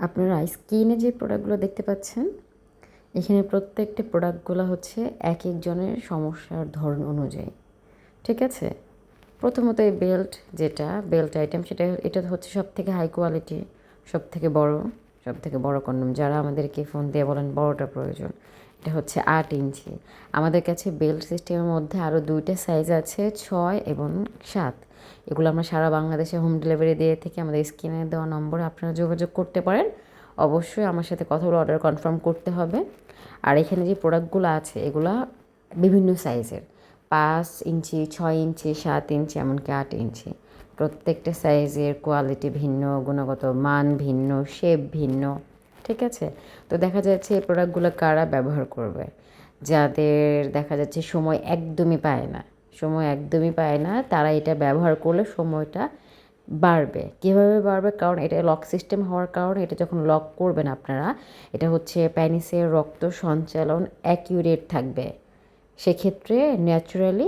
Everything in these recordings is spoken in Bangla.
আপনারা স্ক্রিনে যে প্রোডাক্টগুলো দেখতে পাচ্ছেন, এখানে প্রত্যেকটা প্রোডাক্টগুলো হচ্ছে এক একজনের সমস্যার ধরন অনুযায়ী। ঠিক আছে? প্রথমত এই বেল্ট আইটেম এটা হচ্ছে সবথেকে হাই কোয়ালিটি, সবথেকে বড়, সবথেকে বড় কন্ডম। যারা আমাদেরকে ফোন দিয়ে বলেন বড়টা প্রয়োজন, এটা হচ্ছে 8 ইঞ্চি। আমাদের কাছে বেল্ট সিস্টেমের মধ্যে আরও 2টা সাইজ আছে, 6 এবং 7। এগুলো আমরা সারা বাংলাদেশে হোম ডেলিভারি দিয়ে থাকি। আমাদের স্ক্রিনে দেওয়া নম্বরে আপনারা যোগাযোগ করতে পারেন। অবশ্যই আমার সাথে কথা বলে অর্ডার কনফার্ম করতে হবে। আর এখানে যে প্রোডাক্টগুলো আছে এগুলা বিভিন্ন সাইজের, 5 ইঞ্চি, 6 ইঞ্চি, 7 ইঞ্চি, এমনকি 8 ইঞ্চি। প্রত্যেকটা সাইজের কোয়ালিটি ভিন্ন, গুণগত মান ভিন্ন, শেপ ভিন্ন। ঠিক আছে? তো দেখা যাচ্ছে এই প্রোডাক্টগুলো কারা ব্যবহার করবে? যাদের দেখা যাচ্ছে সময় একদমই পায় না, তারা এটা ব্যবহার করলে সময়টা বাড়বে। কীভাবে বাড়বে? কারণ এটা লক সিস্টেম হওয়ার কারণে এটা যখন লক করবেন আপনারা, এটা হচ্ছে প্যানিসের রক্ত সঞ্চালন অ্যাকিউরেট থাকবে। সেক্ষেত্রে ন্যাচারালি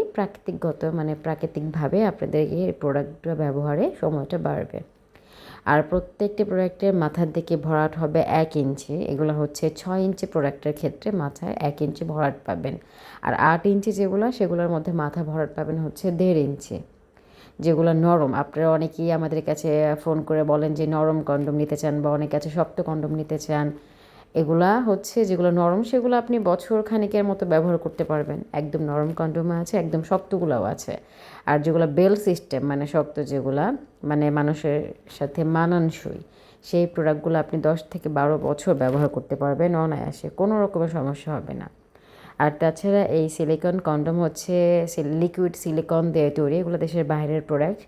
প্রাকৃতিকভাবে আপনাদের এই প্রোডাক্টটা ব্যবহারে সময়টা বাড়বে। আর প্রত্যেকটি প্রোডাক্টের মাথার দিকে ভরাট হবে 1 ইঞ্চি। এগুলো হচ্ছে 6 ইঞ্চি প্রোডাক্টের ক্ষেত্রে মাথায় 1 ইঞ্চি ভরাট পাবেন। আর 8 ইঞ্চি সেগুলোর মধ্যে মাথা ভরাট পাবেন হচ্ছে 1.5 ইঞ্চি। যেগুলো নরম, আপনারা অনেকেই আমাদের কাছে ফোন করে বলেন যে নরম কন্ডোম নিতে চান, বা অনেকে আছে শক্ত কন্ডোম নিতে চান। এগুলা হচ্ছে যেগুলো নরম, সেগুলো আপনি বছর খানেকের মতো ব্যবহার করতে পারবেন। একদম নরম কন্ডোম আছে, একদম শক্তগুলোও আছে। আর যেগুলো বেল সিস্টেম শক্ত যেগুলা মানুষের সাথে মানানসই, সেই প্রোডাক্টগুলো আপনি 10 থেকে 12 বছর ব্যবহার করতে পারবেন অনায়াসে, কোনো রকমের সমস্যা হবে না। আর তাছাড়া এই সিলিকন কন্ডোম হচ্ছে লিকুইড সিলিকন দিয়ে তৈরি, এগুলো দেশের বাইরের প্রোডাক্ট।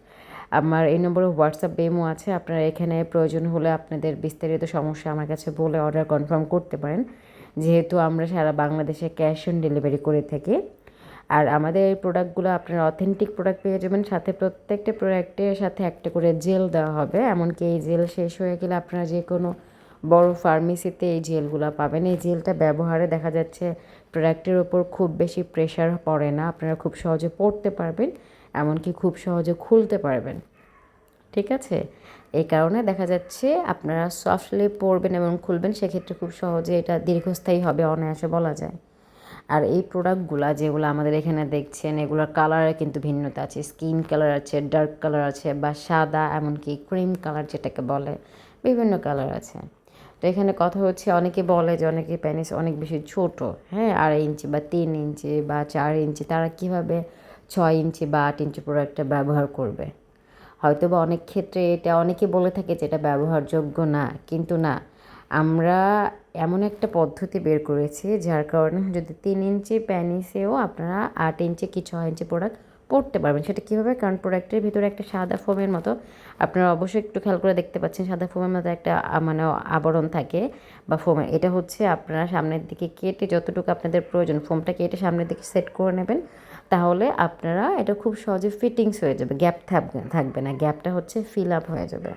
আমার এই নম্বরে হোয়াটসঅ্যাপ ইমো আছে, আপনারা এখানে প্রয়োজন হলে আপনাদের বিস্তারিত সমস্যা আমার কাছে বলে অর্ডার কনফার্ম করতে পারেন, যেহেতু আমরা সারা বাংলাদেশে ক্যাশ অন ডেলিভারি করে থাকি। আর আমাদের এই প্রোডাক্টগুলো আপনারা অথেন্টিক প্রোডাক্ট পেয়ে যাবেন, সাথে প্রত্যেকটা প্রোডাক্টের সাথে একটা করে জেল দেওয়া হবে। এমনকি এই জেল শেষ হয়ে গেলে আপনারা যে কোনো বড় ফার্মেসিতে এই জেলগুলো পাবেন। এই জেলটা ব্যবহারে দেখা যাচ্ছে প্রোডাক্টের ওপর খুব বেশি প্রেশার পড়ে না, আপনারা খুব সহজে পড়তে পারবেন, এমনকি খুব সহজে খুলতে পারবেন। ঠিক আছে? এই কারণে দেখা যাচ্ছে আপনারা সফটলি পরবেন এবং খুলবেন, সেক্ষেত্রে খুব সহজে এটা দীর্ঘস্থায়ী হবে অনায়াসে বলা যায়। আর এই প্রোডাক্টগুলো যেগুলো আমাদের এখানে দেখছেন, এগুলোর কালারে কিন্তু ভিন্নতা আছে। স্কিন কালার আছে, ডার্ক কালার আছে, বা সাদা, এমনকি ক্রিম কালার যেটাকে বলে, বিভিন্ন কালার আছে। তো এখানে কথা হচ্ছে, অনেকে বলে যে অনেকে প্যানিস অনেক বেশি ছোট, হ্যাঁ, 2.5 ইঞ্চি বা 3 ইঞ্চি বা 4 ইঞ্চি, তারা কীভাবে 6 ইঞ্চি বা 8 ইঞ্চি প্রোডাক্টটা ব্যবহার করবে? হয়তো বা অনেক ক্ষেত্রে এটা অনেকে বলে থাকে যে এটা ব্যবহারযোগ্য না, কিন্তু না, আমরা এমন একটা পদ্ধতি বের করেছি যার কারণে যদি 3 ইঞ্চি প্যানিসেও আপনারা 8 ইঞ্চি কি 6 ইঞ্চি প্রোডাক্ট পরতে পারবেন। সেটা কীভাবে? কারণ প্রোডাক্টের ভিতরে একটা সাদা ফোমের মতো, আপনারা অবশ্যই একটু খেয়াল করে দেখতে পাচ্ছেন, সাদা ফোমের মতো একটা আবরণ থাকে বা ফোমের। এটা হচ্ছে আপনারা সামনের দিকে কেটে, যতটুকু আপনাদের প্রয়োজন ফোমটা কেটে সামনের দিকে সেট করে নেবেন। তাহলে আপনারা এটা খুব সহজে ফিটিংস হয়ে যাবে, গ্যাপ থাকবে না, গ্যাপটা হচ্ছে ফিল আপ হয়ে যাবে।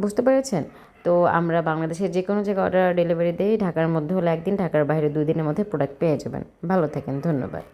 বুঝতে পেরেছেন? তো আমরা বাংলাদেশের যে কোনো জায়গায় অর্ডার ডেলিভারি দিই। ঢাকার মধ্যে হলে 1 দিন, ঢাকার বাইরে 2 দিনের মধ্যে প্রোডাক্ট পেয়ে যাবেন। ভালো থাকেন, ধন্যবাদ।